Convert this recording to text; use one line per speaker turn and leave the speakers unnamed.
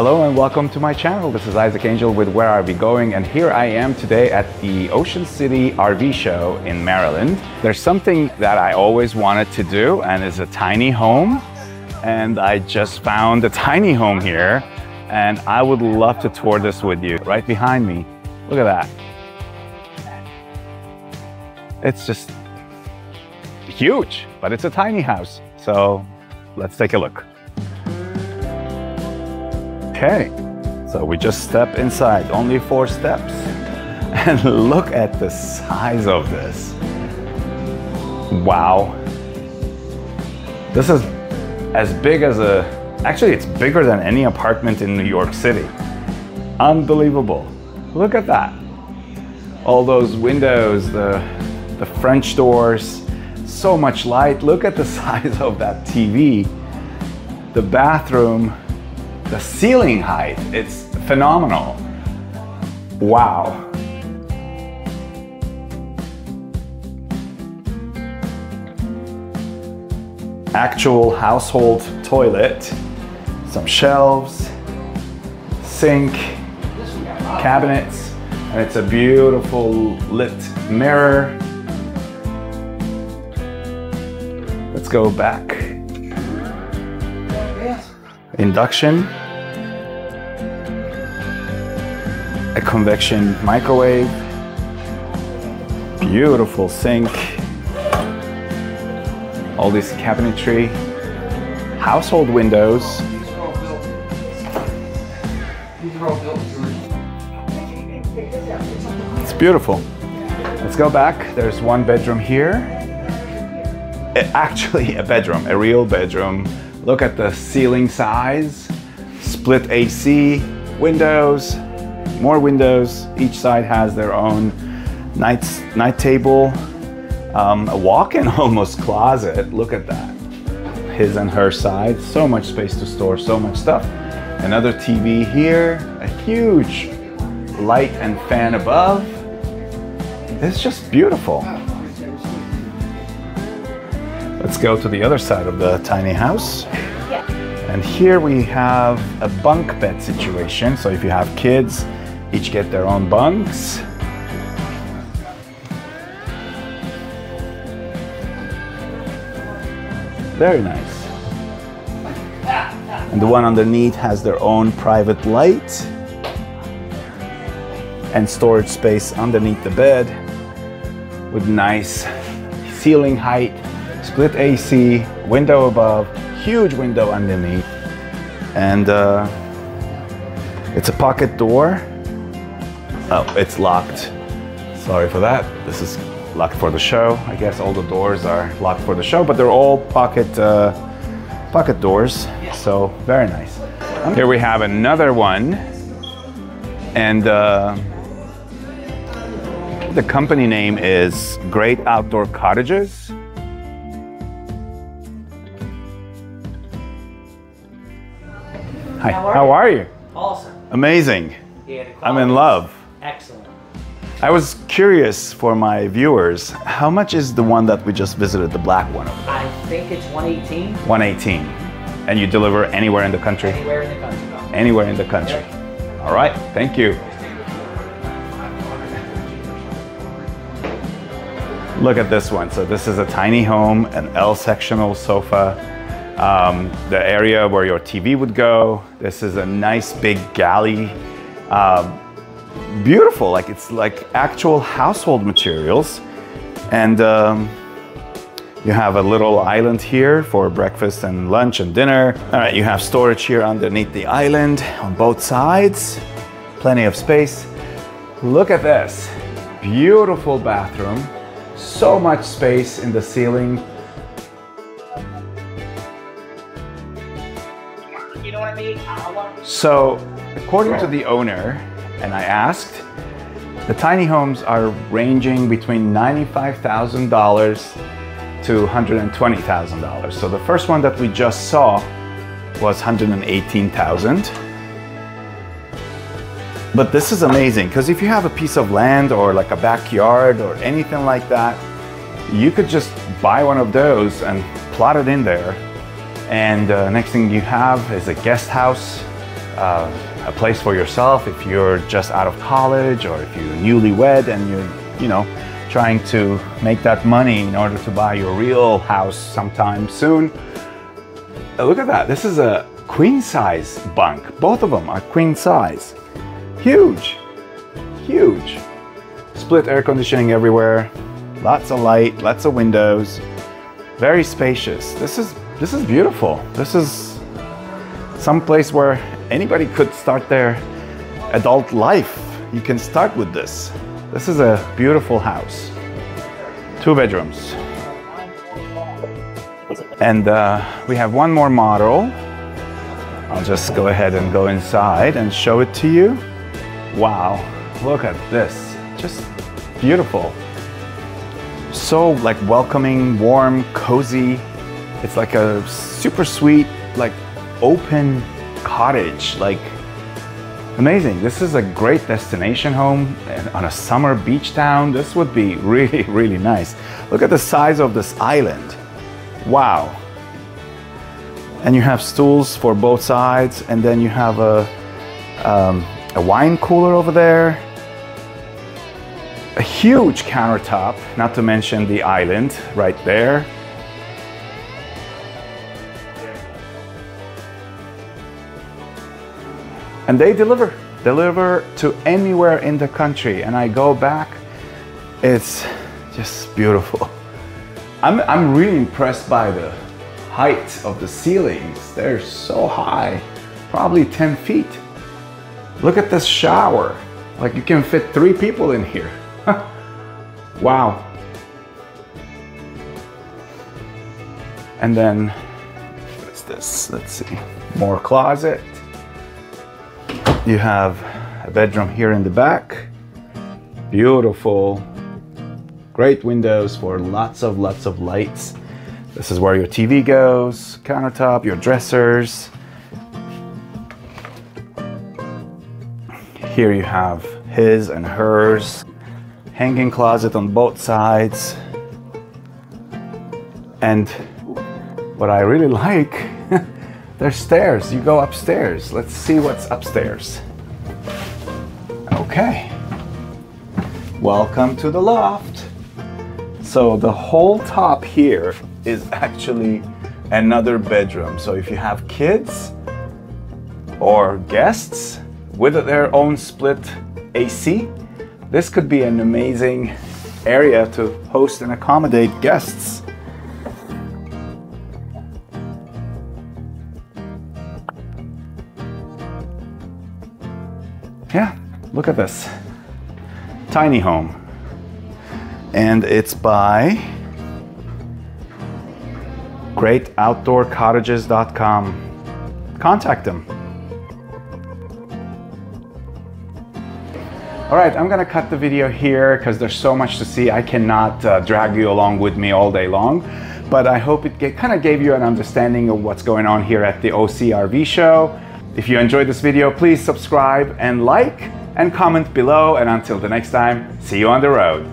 Hello and welcome to my channel. This is Isaac Angel with Where Are We Going, and here I am today at the Ocean City RV Show in Maryland. There's something that I always wanted to do, and it's a tiny home, and I just found a tiny home here, and I would love to tour this with you. Right behind me, look at that. It's just huge, but it's a tiny house, so let's take a look. Okay, so we just step inside, only 4 steps, and look at the size of this. Wow. This is as big as actually it's bigger than any apartment in New York City. Unbelievable. Look at that. All those windows, the French doors, so much light. Look at the size of that TV. The bathroom. The ceiling height, it's phenomenal. Wow. Actual household toilet, some shelves, sink, cabinets, and it's a beautiful lit mirror. Let's go back. Induction, a convection microwave, beautiful sink, all this cabinetry, household windows. It's beautiful. Let's go back. There's one bedroom here. Actually, a bedroom, a real bedroom. Look at the ceiling size, split AC, windows, more windows. Each side has their own night table, a walk-in almost closet. Look at that. His and her side, so much space to store so much stuff. Another TV here, a huge light and fan above. It's just beautiful. Let's go to the other side of the tiny house. Yeah. And here we have a bunk bed situation. So if you have kids, each get their own bunks. Very nice. And the one underneath has their own private light and storage space underneath the bed with nice ceiling height. Split AC, window above, huge window underneath, and it's a pocket door. Oh, it's locked. Sorry for that. This is locked for the show. I guess all the doors are locked for the show, but they're all pocket doors, so very nice. Here we have another one, and the company name is Great Outdoor Cottages. Hi, how are you?
Awesome.
Amazing.
Yeah,
I'm in love.
Excellent.
I was curious for my viewers, how much is the one that we just visited, the black one?
I think it's 118.
118. And you deliver anywhere in the country?
Anywhere in the country.
Anywhere in the country. Yep. All right, thank you. Look at this one. So this is a tiny home, an L-sectional sofa. The area where your TV would go. This is a nice big galley. Beautiful, like it's like actual household materials. And you have a little island here for breakfast and lunch and dinner. All right, you have storage here underneath the island on both sides. Plenty of space. Look at this. Beautiful bathroom. So much space in the ceiling.
You know what I mean?
So, according to the owner, and I asked, the tiny homes are ranging between $95,000 to $120,000. So the first one that we just saw was $118,000. But this is amazing, because if you have a piece of land or like a backyard or anything like that, you could just buy one of those and plot it in there. And next thing you have is a guest house, a place for yourself if you're just out of college, or if you're newlywed and you're, you know, trying to make that money in order to buy your real house sometime soon. Look at that. This is a queen size bunk. Both of them are queen size. Huge, huge. Split air conditioning everywhere. Lots of light, lots of windows. Very spacious. This is beautiful. This is some place where anybody could start their adult life. You can start with this. This is a beautiful house. 2 bedrooms. And we have one more model. I'll just go ahead and go inside and show it to you. Wow, look at this. Just beautiful. So like welcoming, warm, cozy. It's like a super sweet, like open cottage, like amazing. This is a great destination home and on a summer beach town. This would be really, really nice. Look at the size of this island. Wow. And you have stools for both sides, and then you have a wine cooler over there. A huge countertop, not to mention the island right there. And they deliver to anywhere in the country. And I go back, it's just beautiful. I'm really impressed by the height of the ceilings. They're so high, probably 10 feet. Look at this shower. Like you can fit 3 people in here. Wow. And then, what's this? Let's see, more closet. You have a bedroom here in the back. Beautiful. Great windows for lots of lights. This is where your TV goes, countertop, your dressers. Here you have his and hers. Hanging closet on both sides. And what I really like, there's stairs. You go upstairs. Let's see what's upstairs. Okay. Welcome to the loft. So the whole top here is actually another bedroom. So if you have kids or guests with their own split AC, this could be an amazing area to host and accommodate guests. Yeah, look at this. Tiny home. And it's by greatoutdoorcottages.com. Contact them. All right, I'm gonna cut the video here because there's so much to see. I cannot drag you along with me all day long, but I hope it kind of gave you an understanding of what's going on here at the OCRV Show. If you enjoyed this video, please subscribe and like and comment below. And until the next time, see you on the road.